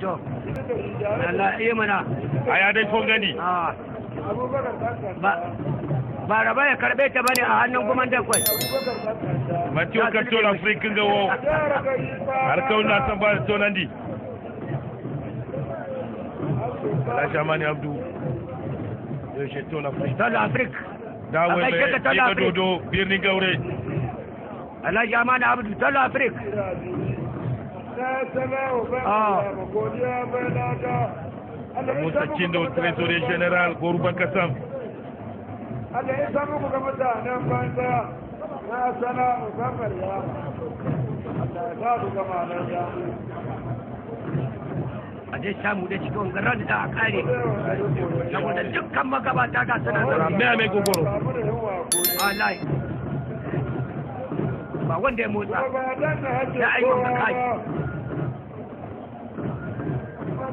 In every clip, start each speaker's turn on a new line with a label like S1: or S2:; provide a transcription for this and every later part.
S1: to Allah iya mana
S2: a ya dai kun gani
S1: ba raba ya karbe ta bane a hannun kuma da kwai
S2: Matthew Kartol Africa ga wo har kawun na san ba da tonandi Lashamani Abdu yaushe Tol
S1: Africa
S2: dawo mai ga dodo birnin gaure
S1: Lashamani Abdu Tol Africa
S2: Musa Chindo Trésorier Général Goruban Kasam
S3: Allah ya samu ku ga mutanen banza na sana musamman ya Allah ya samu ga malan ya
S1: a je samu da cikin garar da a kare saboda dukkan magabata ga suna da
S2: mai gogoro
S1: wallahi ba wanda ya motsa ya ayyuka kai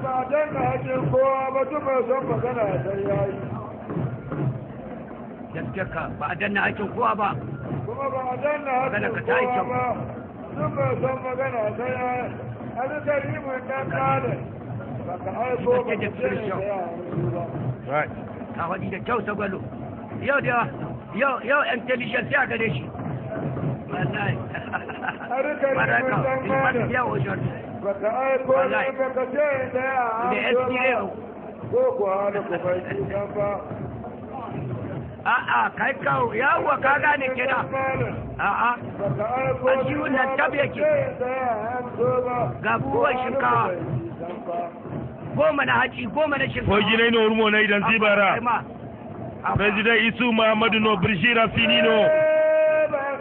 S3: ba dan na hakin kowa ba duk mai son magana sai yayi
S1: gaskiyarka ba a danna aikin kowa ba
S3: kuma ba a danna hakin kowa ba duk mai son magana sai yayi an ka yi mun dan kare ba ka aiko ba
S2: right
S1: ka wadi da kyau sagwalo yau intelligence ya gare shi wallahi baraka yau ojon
S3: ba ka aiko ba ka ce da ya ko kuwa da kuma yi ba
S1: a'a kai kawo yawa ka gane kina a'a a ciwon nan tab yake ga buwan shinkawa goma na haci goma na shinkawa
S2: ko ginai no urmo na idan zibara president Isu Muhammadu no Brishira Finino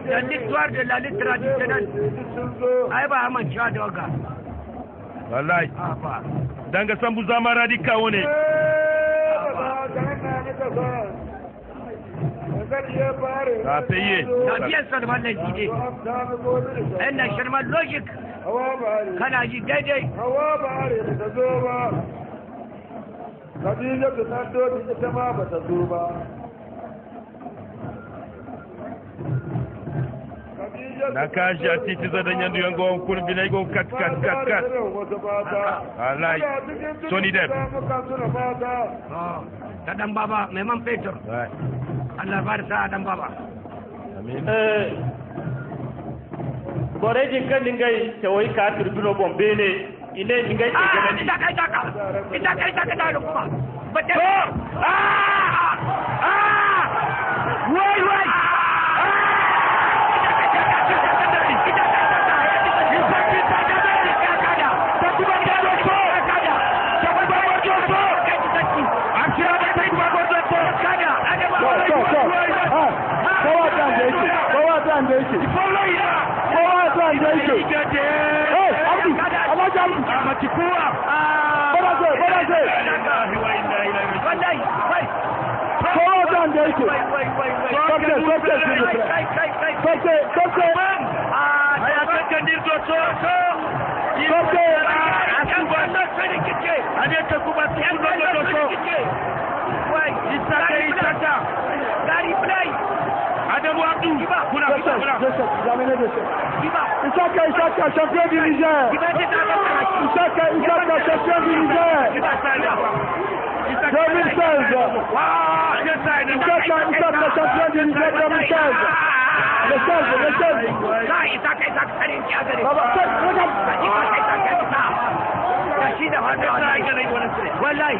S1: da l'histoire de la lutte traditionnelle ai ba a mancewa da waga
S2: wallahi danga sambu zamara dikawo ne ka paye
S1: ka biyan salman nan gide ɗan nan shirman logic kana ji daidai
S3: hawa ba are da zo ba Khadija ta tando ita ma ba ta zo ba
S2: na kashi a titi zadan yanzu yango on kurbi na igon kat wallahi Tony Depp
S1: ta dan baba mai man fetur Allah ba da sa dan baba
S2: amin
S4: boreji kan dingai tawai ka turbuno bombe ne ine dingai ke ganin
S1: ita kai da kuma ba ta wai
S3: Isaka, champion du Niger. Isaka, champion du Niger. 2016. Isaka, champion du Niger 2016. Le 16.
S1: Wallahi.